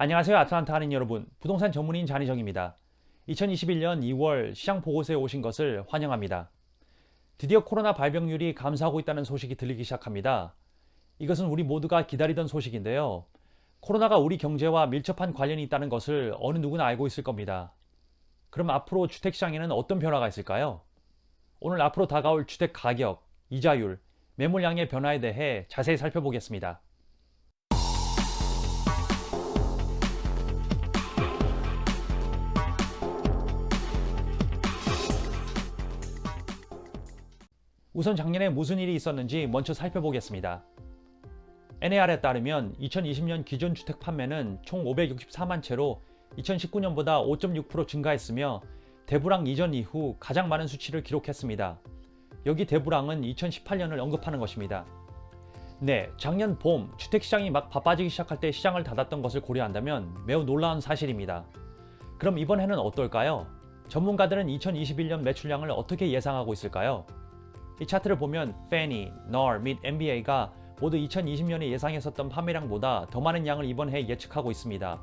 안녕하세요. 아틀란타 하는 여러분. 부동산 전문인 잔희정입니다. 2021년 2월 시장 보고서에 오신 것을 환영합니다. 드디어 코로나 발병률이 감소하고 있다는 소식이 들리기 시작합니다. 이것은 우리 모두가 기다리던 소식인데요. 코로나가 우리 경제와 밀접한 관련이 있다는 것을 어느 누구나 알고 있을 겁니다. 그럼 앞으로 주택시장에는 어떤 변화가 있을까요? 오늘 앞으로 다가올 주택 가격, 이자율, 매물량의 변화에 대해 자세히 살펴보겠습니다. 우선 작년에 무슨 일이 있었는지 먼저 살펴보겠습니다. NAR에 따르면 2020년 기존 주택 판매는 총 564만 채로 2019년보다 5.6% 증가했으며 대불황 이전 이후 가장 많은 수치를 기록했습니다. 여기 대불황은 2018년을 언급하는 것입니다. 네, 작년 봄 주택시장이 막 바빠지기 시작할 때 시장을 닫았던 것을 고려한다면 매우 놀라운 사실입니다. 그럼 이번 해는 어떨까요? 전문가들은 2021년 매출량을 어떻게 예상하고 있을까요? 이 차트를 보면 Fannie, NAR 및 MBA가 모두 2020년에 예상했었던 판매량보다 더 많은 양을 이번 해에 예측하고 있습니다.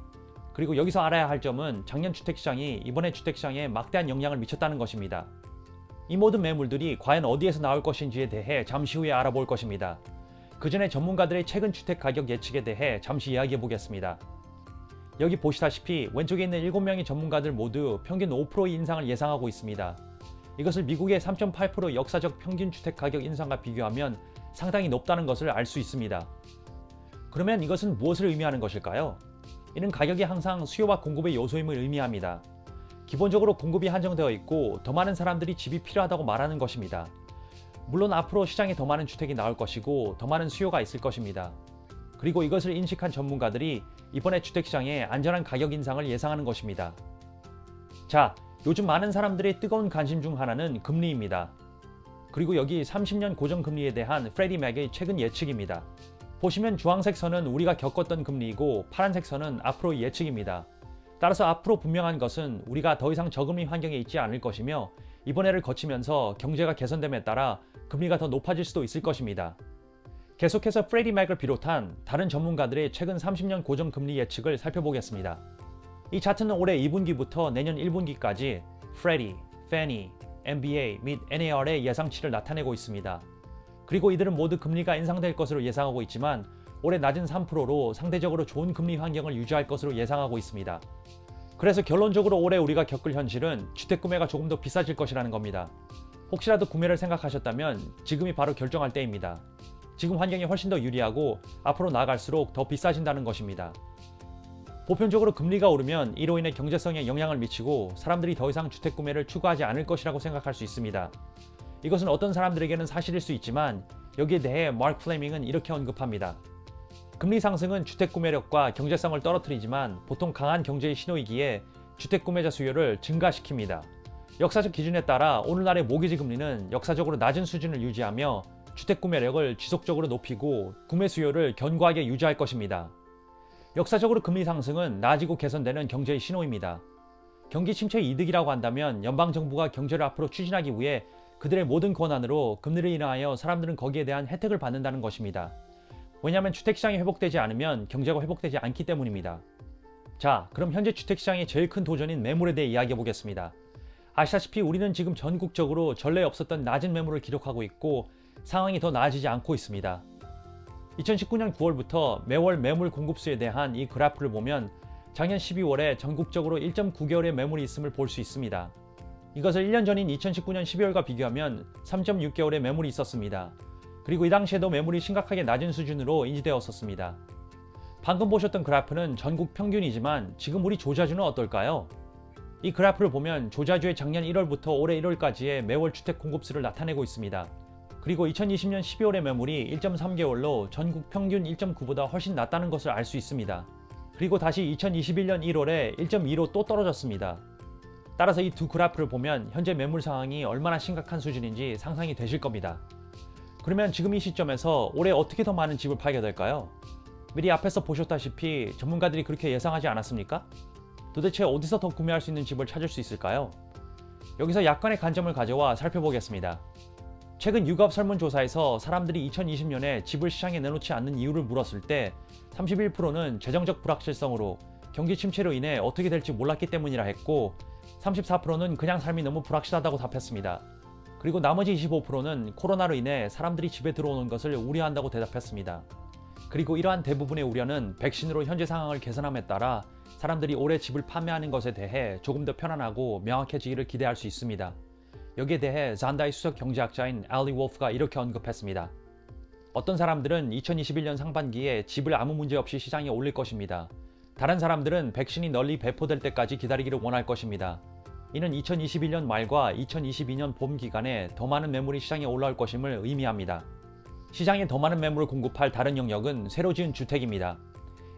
그리고 여기서 알아야 할 점은 작년 주택시장이 이번에 주택시장에 막대한 영향을 미쳤다는 것입니다. 이 모든 매물들이 과연 어디에서 나올 것인지에 대해 잠시 후에 알아볼 것입니다. 그 전에 전문가들의 최근 주택 가격 예측에 대해 잠시 이야기해 보겠습니다. 여기 보시다시피 왼쪽에 있는 7명의 전문가들 모두 평균 5%의 인상을 예상하고 있습니다. 이것을 미국의 3.8% 역사적 평균 주택 가격 인상과 비교하면 상당히 높다는 것을 알 수 있습니다. 그러면 이것은 무엇을 의미하는 것일까요? 이는 가격이 항상 수요와 공급의 요소임을 의미합니다. 기본적으로 공급이 한정되어 있고 더 많은 사람들이 집이 필요하다고 말하는 것입니다. 물론 앞으로 시장에 더 많은 주택이 나올 것이고 더 많은 수요가 있을 것입니다. 그리고 이것을 인식한 전문가들이 이번에 주택시장에 안전한 가격 인상을 예상하는 것입니다. 자, 요즘 많은 사람들의 뜨거운 관심 중 하나는 금리입니다. 그리고 여기 30년 고정금리에 대한 프레디 맥의 최근 예측입니다. 보시면 주황색 선은 우리가 겪었던 금리이고 파란색 선은 앞으로의 예측입니다. 따라서 앞으로 분명한 것은 우리가 더 이상 저금리 환경에 있지 않을 것이며 이번 해를 거치면서 경제가 개선됨에 따라 금리가 더 높아질 수도 있을 것입니다. 계속해서 프레디 맥을 비롯한 다른 전문가들의 최근 30년 고정금리 예측을 살펴보겠습니다. 이 차트는 올해 2분기부터 내년 1분기까지 프레디, 페니, MBA 및 NAR의 예상치를 나타내고 있습니다. 그리고 이들은 모두 금리가 인상될 것으로 예상하고 있지만 올해 낮은 3%로 상대적으로 좋은 금리 환경을 유지할 것으로 예상하고 있습니다. 그래서 결론적으로 올해 우리가 겪을 현실은 주택 구매가 조금 더 비싸질 것이라는 겁니다. 혹시라도 구매를 생각하셨다면 지금이 바로 결정할 때입니다. 지금 환경이 훨씬 더 유리하고 앞으로 나아갈수록 더 비싸진다는 것입니다. 보편적으로 금리가 오르면 이로 인해 경제성에 영향을 미치고 사람들이 더 이상 주택 구매를 추구하지 않을 것이라고 생각할 수 있습니다. 이것은 어떤 사람들에게는 사실일 수 있지만 여기에 대해 마크 플레밍은 이렇게 언급합니다. 금리 상승은 주택 구매력과 경제성을 떨어뜨리지만 보통 강한 경제의 신호이기에 주택 구매자 수요를 증가시킵니다. 역사적 기준에 따라 오늘날의 모기지 금리는 역사적으로 낮은 수준을 유지하며 주택 구매력을 지속적으로 높이고 구매 수요를 견고하게 유지할 것입니다. 역사적으로 금리 상승은 나아지고 개선되는 경제의 신호입니다. 경기 침체의 이득이라고 한다면 연방정부가 경제를 앞으로 추진하기 위해 그들의 모든 권한으로 금리를 인하여 사람들은 거기에 대한 혜택을 받는다는 것입니다. 왜냐하면 주택시장이 회복되지 않으면 경제가 회복되지 않기 때문입니다. 자, 그럼 현재 주택시장의 제일 큰 도전인 매물에 대해 이야기해 보겠습니다. 아시다시피 우리는 지금 전국적으로 전례 없었던 낮은 매물을 기록하고 있고 상황이 더 나아지지 않고 있습니다. 2019년 9월부터 매월 매물 공급수에 대한 이 그래프를 보면 작년 12월에 전국적으로 1.9개월의 매물이 있음을 볼 수 있습니다. 이것을 1년 전인 2019년 12월과 비교하면 3.6개월의 매물이 있었습니다. 그리고 이 당시에도 매물이 심각하게 낮은 수준으로 인지되었었습니다. 방금 보셨던 그래프는 전국 평균이지만 지금 우리 조자주는 어떨까요? 이 그래프를 보면 조자주의 작년 1월부터 올해 1월까지의 매월 주택 공급수를 나타내고 있습니다. 그리고 2020년 12월의 매물이 1.3개월로 전국 평균 1.9보다 훨씬 낮다는 것을 알 수 있습니다. 그리고 다시 2021년 1월에 1.2로 또 떨어졌습니다. 따라서 이 두 그래프를 보면 현재 매물 상황이 얼마나 심각한 수준인지 상상이 되실 겁니다. 그러면 지금 이 시점에서 올해 어떻게 더 많은 집을 팔게 될까요? 미리 앞에서 보셨다시피 전문가들이 그렇게 예상하지 않았습니까? 도대체 어디서 더 구매할 수 있는 집을 찾을 수 있을까요? 여기서 약간의 관점을 가져와 살펴보겠습니다. 최근 유갑 설문조사에서 사람들이 2020년에 집을 시장에 내놓지 않는 이유를 물었을 때 31%는 재정적 불확실성으로 경기 침체로 인해 어떻게 될지 몰랐기 때문이라 했고 34%는 그냥 삶이 너무 불확실하다고 답했습니다. 그리고 나머지 25%는 코로나로 인해 사람들이 집에 들어오는 것을 우려한다고 대답했습니다. 그리고 이러한 대부분의 우려는 백신으로 현재 상황을 개선함에 따라 사람들이 올해 집을 판매하는 것에 대해 조금 더 편안하고 명확해지기를 기대할 수 있습니다. 여기에 대해 잔다의 수석 경제학자인 알리 wolf가 이렇게 언급했습니다. 어떤 사람들은 2021년 상반기에 집을 아무 문제 없이 시장에 올릴 것입니다. 다른 사람들은 백신이 널리 배포될 때까지 기다리기를 원할 것입니다. 이는 2021년 말과 2022년 봄 기간에 더 많은 매물이 시장에 올라올 것임을 의미합니다. 시장에 더 많은 매물을 공급할 다른 영역은 새로 지은 주택입니다.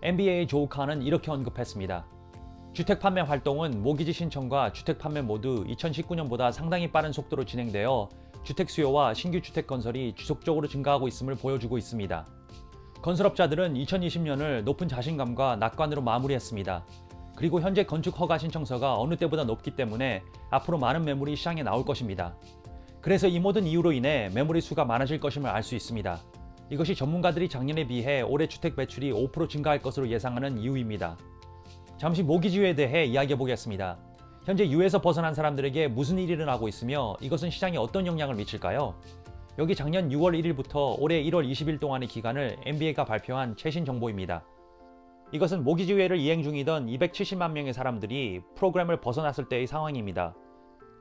NBA의 조우 칸은 이렇게 언급했습니다. 주택 판매 활동은 모기지 신청과 주택 판매 모두 2019년보다 상당히 빠른 속도로 진행되어 주택 수요와 신규 주택 건설이 지속적으로 증가하고 있음을 보여주고 있습니다. 건설업자들은 2020년을 높은 자신감과 낙관으로 마무리했습니다. 그리고 현재 건축 허가 신청서가 어느 때보다 높기 때문에 앞으로 많은 매물이 시장에 나올 것입니다. 그래서 이 모든 이유로 인해 매물의 수가 많아질 것임을 알 수 있습니다. 이것이 전문가들이 작년에 비해 올해 주택 매출이 5% 증가할 것으로 예상하는 이유입니다. 잠시 모기지에 대해 이야기해 보겠습니다. 현재 유에서 벗어난 사람들에게 무슨 일이 일어나고 있으며 이것은 시장에 어떤 영향을 미칠까요? 여기 작년 6월 1일부터 올해 1월 20일 동안의 기간을 NBA가 발표한 최신 정보입니다. 이것은 모기지회를 이행 중이던 270만 명의 사람들이 프로그램을 벗어났을 때의 상황입니다.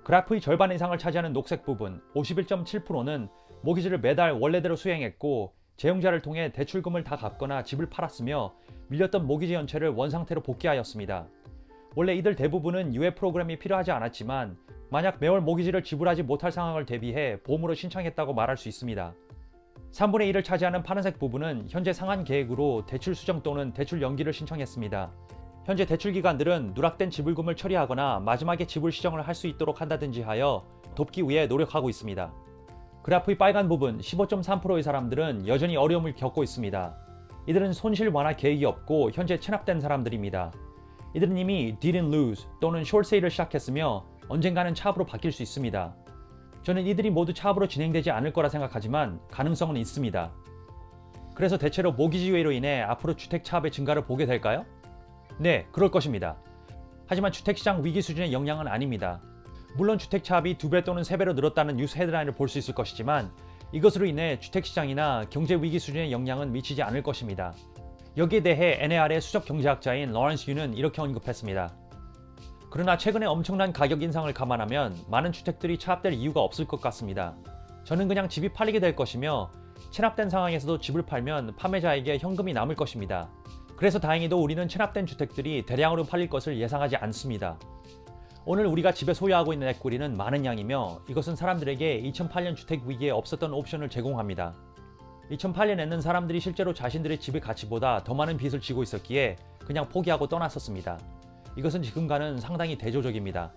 그래프의 절반 이상을 차지하는 녹색 부분 51.7%는 모기지를 매달 원래대로 수행했고 재용자를 통해 대출금을 다 갚거나 집을 팔았으며 밀렸던 모기지 연체를 원상태로 복귀하였습니다. 원래 이들 대부분은 유예 프로그램이 필요하지 않았지만 만약 매월 모기지를 지불하지 못할 상황을 대비해 보험으로 신청했다고 말할 수 있습니다. 3분의 1을 차지하는 파란색 부분은 현재 상한 계획으로 대출 수정 또는 대출 연기를 신청했습니다. 현재 대출 기관들은 누락된 지불금을 처리하거나 마지막에 지불 시정을 할 수 있도록 한다든지 하여 돕기 위해 노력하고 있습니다. 그래프의 빨간 부분 15.3%의 사람들은 여전히 어려움을 겪고 있습니다. 이들은 손실 완화 계획이 없고 현재 체납된 사람들입니다. 이들은 이미 didn't lose 또는 short sale을 시작했으며 언젠가는 차압으로 바뀔 수 있습니다. 저는 이들이 모두 차압으로 진행되지 않을 거라 생각하지만 가능성은 있습니다. 그래서 대체로 모기지회로 인해 앞으로 주택 차압의 증가를 보게 될까요? 네, 그럴 것입니다. 하지만 주택시장 위기 수준의 영향은 아닙니다. 물론 주택 차압이 2배 또는 3배로 늘었다는 뉴스 헤드라인을 볼 수 있을 것이지만 이것으로 인해 주택시장이나 경제 위기 수준의 영향은 미치지 않을 것입니다. 여기에 대해 NAR의 수석 경제학자인 러런스 유는 이렇게 언급했습니다. 그러나 최근에 엄청난 가격 인상을 감안하면 많은 주택들이 차압될 이유가 없을 것 같습니다. 저는 그냥 집이 팔리게 될 것이며 체납된 상황에서도 집을 팔면 판매자에게 현금이 남을 것입니다. 그래서 다행히도 우리는 체납된 주택들이 대량으로 팔릴 것을 예상하지 않습니다. 오늘 우리가 집에 소유하고 있는 에qu이는 많은 양이며 이것은 사람들에게 2008년 주택 위기에 없었던 옵션을 제공합니다. 2008년에는 사람들이 실제로 자신들의 집의 가치보다 더 많은 빚을 지고 있었기에 그냥 포기하고 떠났었습니다. 이것은 지금과는 상당히 대조적입니다.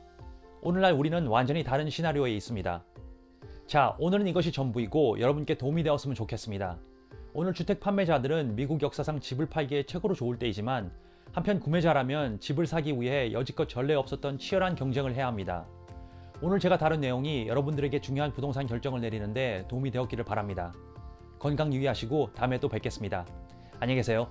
오늘날 우리는 완전히 다른 시나리오에 있습니다. 자, 오늘은 이것이 전부이고 여러분께 도움이 되었으면 좋겠습니다. 오늘 주택 판매자들은 미국 역사상 집을 팔기에 최고로 좋을 때이지만 한편 구매자라면 집을 사기 위해 여지껏 전례 없었던 치열한 경쟁을 해야 합니다. 오늘 제가 다룬 내용이 여러분들에게 중요한 부동산 결정을 내리는데 도움이 되었기를 바랍니다. 건강 유의하시고 다음에 또 뵙겠습니다. 안녕히 계세요.